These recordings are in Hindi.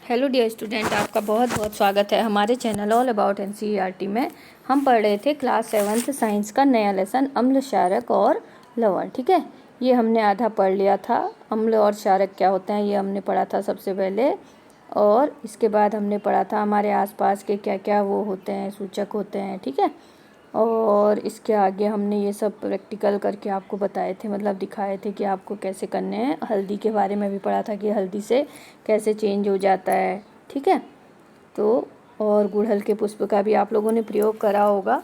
हेलो डियर स्टूडेंट, आपका बहुत बहुत स्वागत है हमारे चैनल ऑल अबाउट एनसीईआरटी में। हम पढ़ रहे थे क्लास 7th साइंस का नया लेसन अम्ल, क्षारक और लवण। ठीक है, ये हमने आधा पढ़ लिया था। अम्ल और क्षारक क्या होते हैं ये हमने पढ़ा था सबसे पहले, और इसके बाद हमने पढ़ा था हमारे आसपास के क्या क्या वो होते हैं, सूचक होते हैं। ठीक है, और इसके आगे हमने ये सब प्रैक्टिकल करके आपको बताए थे, मतलब दिखाए थे कि आपको कैसे करने हैं। हल्दी के बारे में भी पढ़ा था कि हल्दी से कैसे चेंज हो जाता है। ठीक है, तो और गुड़हल के पुष्प का भी आप लोगों ने प्रयोग करा होगा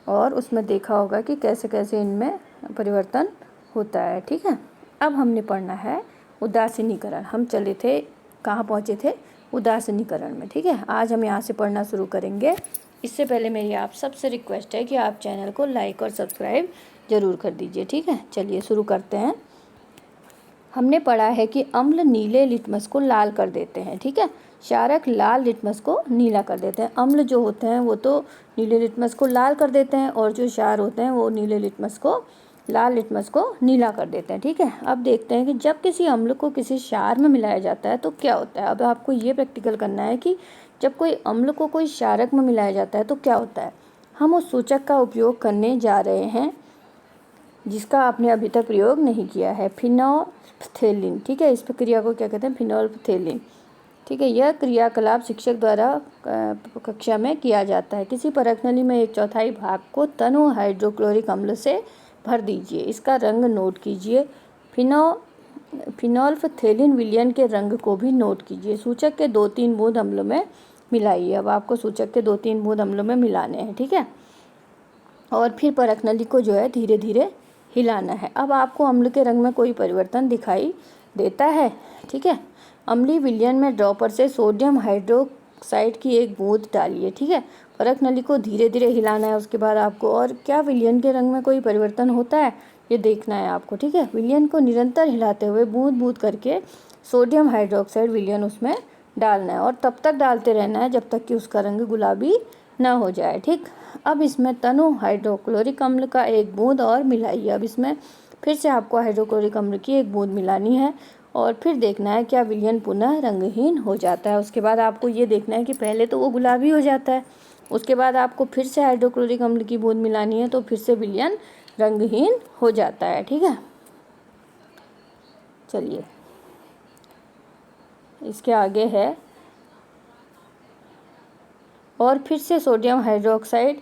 और उसमें देखा होगा कि कैसे कैसे इनमें परिवर्तन होता है। ठीक है, अब हमने पढ़ना है उदासीनीकरण। हम चले थे, कहाँ पहुँचे थे? उदासीनीकरण में। ठीक है, आज हम यहाँ से पढ़ना शुरू करेंगे। इससे पहले मेरी आप सबसे रिक्वेस्ट है कि आप चैनल को लाइक और सब्सक्राइब ज़रूर कर दीजिए। ठीक है, चलिए शुरू करते हैं। हमने पढ़ा है कि अम्ल नीले लिटमस को लाल कर देते हैं। ठीक है, क्षारक लाल लिटमस को नीला कर देते हैं। अम्ल जो होते हैं वो तो नीले लिटमस को लाल कर देते हैं, और जो क्षार होते हैं वो नीले लिटमस को, लाल लिटमस को नीला कर देते हैं। ठीक है, अब देखते हैं कि जब किसी अम्ल को किसी क्षार में मिलाया जाता है तो क्या होता है। अब आपको ये प्रैक्टिकल करना है कि जब कोई अम्ल को कोई क्षारक में मिलाया जाता है तो क्या होता है। हम उस सूचक का उपयोग करने जा रहे हैं जिसका आपने अभी तक प्रयोग नहीं किया है, फिनोल्फथेलिन। ठीक है, इस प्रक्रिया को क्या कहते हैं? फिनोल्फथेलिन। ठीक है, यह क्रियाकलाप शिक्षक द्वारा कक्षा में किया जाता है। किसी परख नली में 1/4 भाग को तनु हाइड्रोक्लोरिक अम्ल से भर दीजिए। इसका रंग नोट कीजिए। फिनोल्फथेलिन विलयन के रंग को भी नोट कीजिए। सूचक के 2-3 बूंद अम्ल में मिलाइए। अब आपको सूचक के 2-3 बूंद अम्ल में मिलाने हैं। ठीक है, और फिर परख नली को जो है धीरे धीरे हिलाना है। अब आपको अम्ल के रंग में कोई परिवर्तन दिखाई देता है। ठीक है, अम्लीय विलयन में ड्रॉपर से सोडियम हाइड्रोक्साइड की 1 बूंद डालिए। ठीक है, परख नली को धीरे धीरे हिलाना है उसके बाद आपको। और क्या विलयन के रंग में कोई परिवर्तन होता है ये देखना है आपको। ठीक है, विलयन को निरंतर हिलाते हुए बूंद बूंद करके सोडियम हाइड्रोक्साइड विलयन उसमें डालना है, और तब तक डालते रहना है जब तक कि उसका रंग गुलाबी न हो जाए। ठीक, अब इसमें तनु हाइड्रोक्लोरिक अम्ल का 1 बूंद और मिलाइए। अब इसमें फिर से आपको हाइड्रोक्लोरिक अम्ल की 1 बूंद मिलानी है, और फिर देखना है क्या विलयन पुनः रंगहीन हो जाता है। उसके बाद आपको ये देखना है कि पहले तो वो गुलाबी हो जाता है, उसके बाद आपको फिर से हाइड्रोक्लोरिक अम्ल की बूंद मिलानी है तो फिर से विलयन रंगहीन हो जाता है। ठीक है, चलिए इसके आगे है, और फिर से सोडियम हाइड्रोक्साइड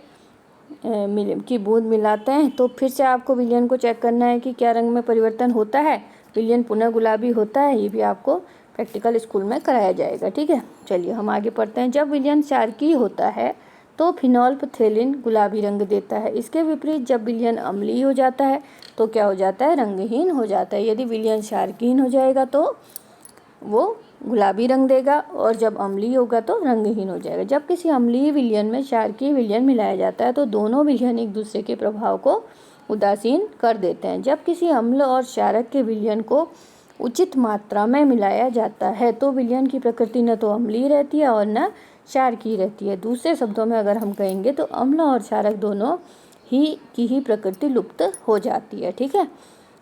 की बूंद मिलाते हैं तो फिर से आपको विलयन को चेक करना है कि क्या रंग में परिवर्तन होता है, विलयन पुनः गुलाबी होता है। ये भी आपको प्रैक्टिकल स्कूल में कराया जाएगा। ठीक है, चलिए हम आगे पढ़ते हैं। जब विलयन क्षारकीय होता है तो फिनोल्फथेलिन गुलाबी रंग देता है। इसके विपरीत जब विलयन अम्लीय हो जाता है तो क्या हो जाता है? रंगहीन हो जाता है। यदि विलयन क्षारकीय हो जाएगा तो वो गुलाबी रंग देगा, और जब अम्लीय होगा तो रंगहीन हो जाएगा। जब किसी अम्लीय विलयन में क्षारकीय विलयन मिलाया जाता है तो दोनों विलयन एक दूसरे के प्रभाव को उदासीन कर देते हैं। जब किसी अम्ल और क्षारक के विलयन को उचित मात्रा में मिलाया जाता है तो विलयन की प्रकृति न तो अम्लीय रहती है और न क्षारकीय रहती है। दूसरे शब्दों में अगर हम कहेंगे तो अम्ल और क्षारक दोनों की प्रकृति लुप्त हो जाती है। ठीक है,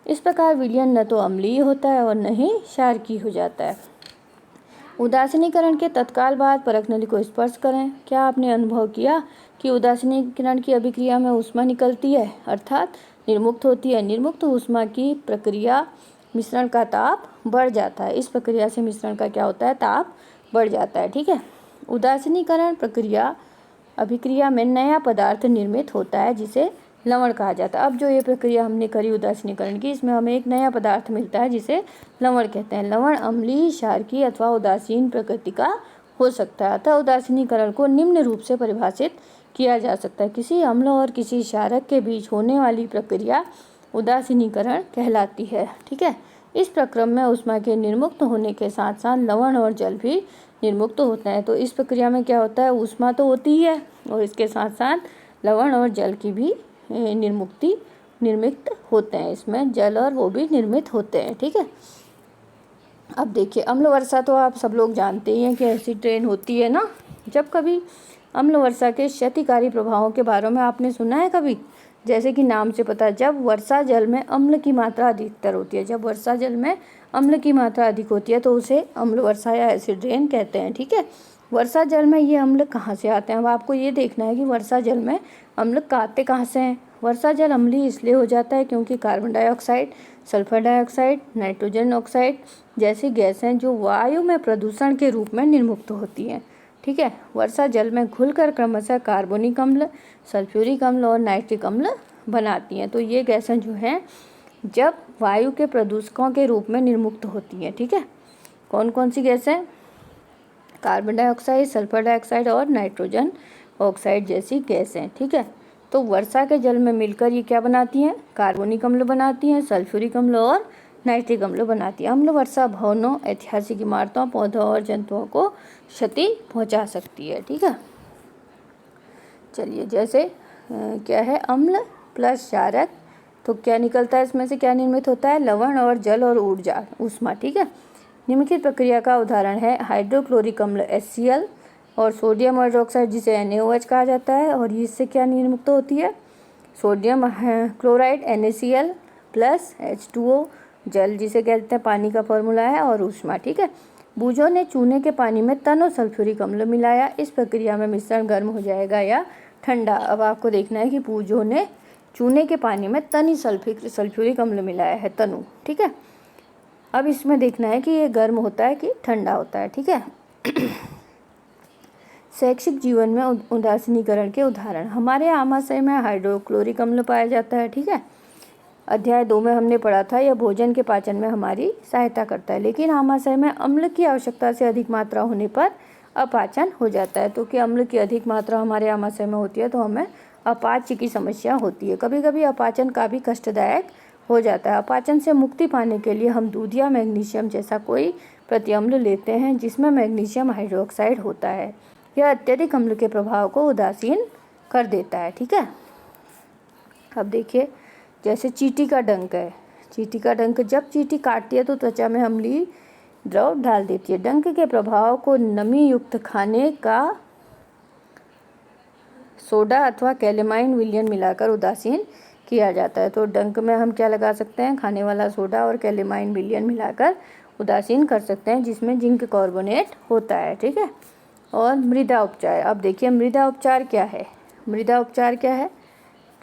इस प्रकार विलयन न तो अम्लीय होता है और न ही क्षारकीय हो जाता है। उदासीनीकरण के तत्काल बाद परख नली को स्पर्श करें। क्या आपने अनुभव किया कि उदासीनीकरण की अभिक्रिया में ऊष्मा निकलती है, अर्थात निर्मुक्त होती है। निर्मुक्त ऊष्मा की प्रक्रिया मिश्रण का ताप बढ़ जाता है। इस प्रक्रिया से मिश्रण का क्या होता है? ताप बढ़ जाता है। ठीक है, उदासीनीकरण प्रक्रिया अभिक्रिया में नया पदार्थ निर्मित होता है जिसे लवण कहा जाता है। अब जो ये प्रक्रिया हमने करी उदासीनीकरण की, इसमें हमें एक नया पदार्थ मिलता है जिसे लवण कहते हैं। लवण अम्लीय, क्षारकीय अथवा उदासीन प्रकृति का हो सकता है। अतः उदासीनीकरण को निम्न रूप से परिभाषित किया जा सकता है। किसी अम्ल और किसी क्षारक के बीच होने वाली प्रक्रिया उदासीनीकरण कहलाती है। ठीक है, इस प्रक्रम में ऊष्मा के निर्मुक्त होने के साथ साथ लवण और जल भी निर्मुक्त होते हैं। तो इस प्रक्रिया में क्या होता है? ऊष्मा तो होती है और इसके साथ साथ लवण और जल की भी निर्मित होते हैं। इसमें जल और वो भी निर्मित होते हैं। ठीक है, अब देखिए अम्ल वर्षा तो आप सब लोग जानते ही हैं कि ऐसी ट्रेन होती है ना। जब कभी अम्ल वर्षा के क्षतिकारी प्रभावों के बारे में आपने सुना है कभी? जैसे कि नाम से पता, जब वर्षा जल में अम्ल की मात्रा अधिकतर होती है, जब वर्षा जल में अम्ल की मात्रा अधिक होती है तो उसे अम्ल वर्षा या एसिड रेन कहते हैं। ठीक है, वर्षा जल में ये अम्ल कहाँ से आते हैं? अब आपको ये देखना है कि वर्षा जल में अम्ल आते कहाँ से हैं। वर्षा जल अम्लीय इसलिए हो जाता है क्योंकि carbon dioxide, sulphur dioxide, nitrogen oxide जैसी गैसें जो वायु में प्रदूषण के रूप में निर्मुक्त होती हैं। ठीक है, वर्षा जल में घुलकर क्रमशः कार्बोनिक अम्ल, सल्फ्यूरिक अम्ल और नाइट्रिक अम्ल बनाती हैं। तो ये गैसें जो हैं जब वायु के प्रदूषकों के रूप में निर्मुक्त होती हैं। ठीक है, कौन कौन सी गैसें? कार्बन डाइऑक्साइड, सल्फर डाइऑक्साइड और नाइट्रोजन ऑक्साइड जैसी गैसें। ठीक है, तो वर्षा के जल में मिलकर ये क्या बनाती हैं? कार्बोनिक अम्ल बनाती हैं, सल्फ्यूरिक अम्ल और नाइट्रिक अम्ल बनाती है। अम्ल वर्षा भवनों, ऐतिहासिक इमारतों, पौधों और जंतुओं को क्षति पहुंचा सकती है। ठीक है, चलिए जैसे क्या है, अम्ल प्लस क्षारक, तो क्या निकलता है इसमें से? क्या निर्मित होता है? लवण और जल और ऊर्जा, ऊष्मा। ठीक है, निम्नलिखित प्रक्रिया का उदाहरण है हाइड्रोक्लोरिक अम्ल HCl और सोडियम हाइड्रोक्साइड जिसे NaOH कहा जाता है, और इससे क्या निर्मुक्त होती है? Sodium chloride NaCl plus H2O, जल जिसे कहते हैं पानी का फॉर्मूला है, और ऊष्मा। ठीक है, बूझों ने चूने के पानी में तनो सल्फ्यूरिक अम्ल मिलाया, इस प्रक्रिया में मिश्रण गर्म हो जाएगा या ठंडा। अब आपको देखना है कि बूझों ने चूने के पानी में तनी सल्फ्यूरिक अम्ल मिलाया है, तनु। ठीक है, अब इसमें देखना है कि ये गर्म होता है कि ठंडा होता है। ठीक है, शैक्षिक जीवन में उदासीनीकरण के उदाहरण, हमारे आमाशय में हाइड्रोक्लोरिक अम्ल पाया जाता है। ठीक है, अध्याय 2 में हमने पढ़ा था यह भोजन के पाचन में हमारी सहायता करता है, लेकिन आमाशय में अम्ल की आवश्यकता से अधिक मात्रा होने पर अपाचन हो जाता है। तो कि अम्ल की अधिक मात्रा हमारे आमाशय में होती है तो हमें अपाच्य की समस्या होती है। कभी कभी अपाचन काफ़ी कष्टदायक हो जाता है। अपाचन से मुक्ति पाने के लिए हम दूध या मैग्नीशियम जैसा कोई प्रतिअम्ल लेते हैं जिसमें मैग्नीशियम हाइड्रोक्साइड होता है। यह अत्यधिक अम्ल के प्रभाव को उदासीन कर देता है। ठीक है, अब देखिए जैसे चींटी का डंक है, चींटी का डंक, जब चींटी काटती है तो त्वचा में अम्लीय द्रव डाल देती है। डंक के प्रभाव को नमी युक्त खाने का सोडा अथवा कैलेमाइन विलयन मिलाकर उदासीन किया जाता है। तो डंक में हम क्या लगा सकते हैं? खाने वाला सोडा और कैलेमाइन विलयन मिलाकर उदासीन कर सकते हैं जिसमें जिंक कार्बोनेट होता है। ठीक है, और मृदा उपचार, अब देखिए मृदा उपचार क्या है? मृदा उपचार क्या है?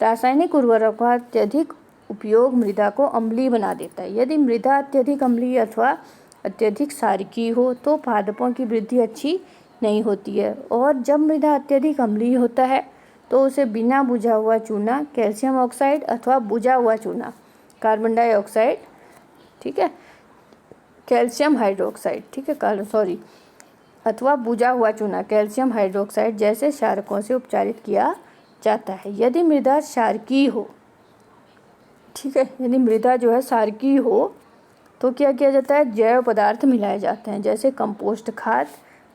रासायनिक उर्वरकों का अत्यधिक उपयोग मृदा को अम्लीय बना देता है। यदि मृदा अत्यधिक अम्लीय अथवा अत्यधिक क्षारकीय हो तो पादपों की वृद्धि अच्छी नहीं होती है, और जब मृदा अत्यधिक अम्लीय होता है तो उसे बिना बुझा हुआ चूना, कैल्शियम ऑक्साइड अथवा बुझा हुआ चूना, कार्बन डाइऑक्साइड, ठीक है, कैल्शियम हाइड्रोक्साइड, ठीक है, अथवा बुझा हुआ चूना, कैल्शियम हाइड्रोक्साइड जैसे क्षारकों से उपचारित किया जाता है। यदि मृदा क्षारकीय हो, ठीक है, यदि मृदा जो है क्षारकीय हो तो क्या किया जाता है? जैव पदार्थ मिलाए जाते हैं जैसे कंपोस्ट खाद,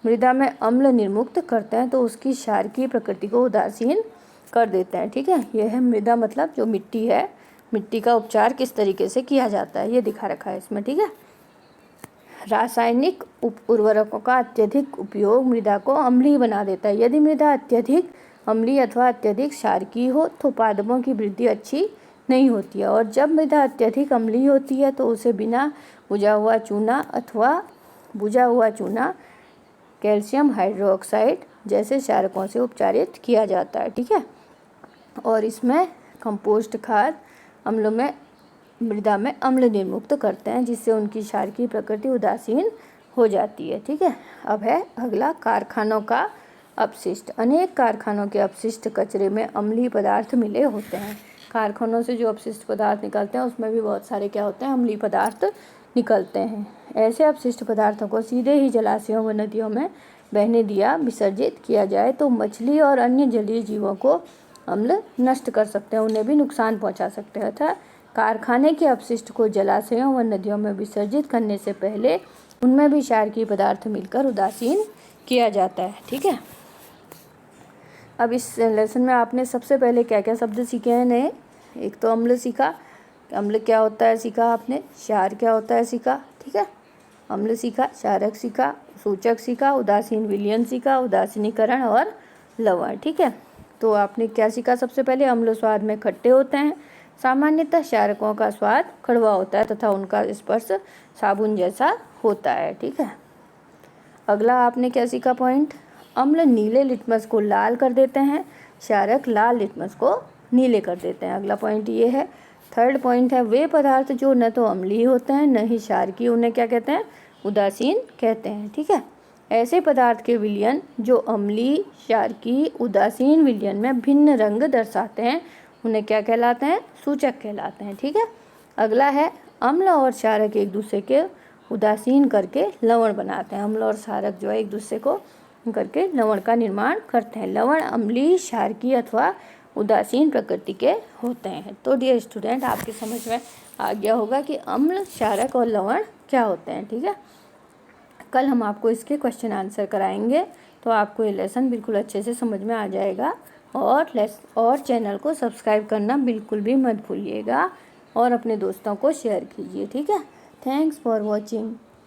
मृदा में अम्ल निर्मुक्त करते हैं तो उसकी क्षारकीय प्रकृति को उदासीन कर देते हैं। ठीक है, यह है मृदा, मतलब जो मिट्टी है, मिट्टी का उपचार किस तरीके से किया जाता है ये दिखा रखा है इसमें। ठीक है, रासायनिक उर्वरकों का अत्यधिक उपयोग मृदा को अम्लीय बना देता है। यदि मृदा अत्यधिक अम्लीय अथवा अत्यधिक क्षारकीय हो तो पादपों की वृद्धि अच्छी नहीं होती है, और जब मृदा अत्यधिक अम्लीय होती है तो उसे बिना बुझा हुआ चूना अथवा बुझा हुआ चूना, कैल्शियम हाइड्रोक्साइड जैसे क्षारकों से उपचारित किया जाता है। ठीक है, और इसमें कंपोस्ट खाद अम्लों में मृदा में अम्ल निर्मुक्त करते हैं जिससे उनकी क्षारकीय प्रकृति उदासीन हो जाती है। ठीक है, अब है अगला कारखानों का अपशिष्ट। अनेक कारखानों के अपशिष्ट कचरे में अम्लीय पदार्थ मिले होते हैं। कारखानों से जो अपशिष्ट पदार्थ निकलते हैं उसमें भी बहुत सारे क्या होते हैं? अम्लीय पदार्थ निकलते हैं। ऐसे अपशिष्ट पदार्थों को सीधे ही जलाशयों व नदियों में बहने दिया विसर्जित किया जाए तो मछली और अन्य जलीय जीवों को अम्ल नष्ट कर सकते हैं, उन्हें भी नुकसान पहुंचा सकते हैं। अतः कारखाने के अपशिष्ट को जलाशयों व नदियों में विसर्जित करने से पहले उनमें भी क्षारकीय पदार्थ मिलकर उदासीन किया जाता है। ठीक है, अब इस लेसन में आपने सबसे पहले क्या क्या शब्द सीखे हैं नए? एक तो अम्ल सीखा, अम्ल क्या होता है सीखा आपने, क्षार क्या होता है सीखा, ठीक है, अम्ल सीखा, क्षारक सीखा, सूचक सीखा, उदासीन विलयन सीखा, उदासीनीकरण और लवण। ठीक है, तो आपने क्या सीखा? सबसे पहले अम्ल स्वाद में खट्टे होते हैं। सामान्यतः क्षारकों का स्वाद कड़वा होता है तथा उनका स्पर्श साबुन जैसा होता है। ठीक है। अगला आपने क्या सीखा पॉइंट? अम्ल नीले लिटमस को लाल कर देते हैं, क्षारक लाल लिटमस को नीले कर देते हैं। अगला पॉइंट ये है। थर्ड पॉइंट है, वे पदार्थ जो न तो अम्लीय होते हैं न ही क्षारकीय, उन्हें क्या कहते हैं? उदासीन कहते हैं। ठीक है। ऐसे पदार्थ के विलयन जो अम्लीय, क्षारकीय, उदासीन विलयन में भिन्न रंग दर्शाते हैं, उन्हें क्या कहलाते हैं? सूचक कहलाते हैं। ठीक है। अगला है, अम्ल और क्षारक एक दूसरे के उदासीन करके लवण बनाते हैं। अम्ल और क्षारक जो है एक दूसरे को करके लवण का निर्माण करते हैं। लवण अम्लीय, क्षारकीय अथवा उदासीन प्रकृति के होते हैं। तो डियर स्टूडेंट, आपके समझ में आ गया होगा कि अम्ल, क्षारक और लवण क्या होते हैं। ठीक है। कल हम आपको इसके क्वेश्चन आंसर कराएंगे, तो आपको ये लेसन बिल्कुल अच्छे से समझ में आ जाएगा। और चैनल को सब्सक्राइब करना बिल्कुल भी मत भूलिएगा और अपने दोस्तों को शेयर कीजिए। ठीक है। Thanks for watching.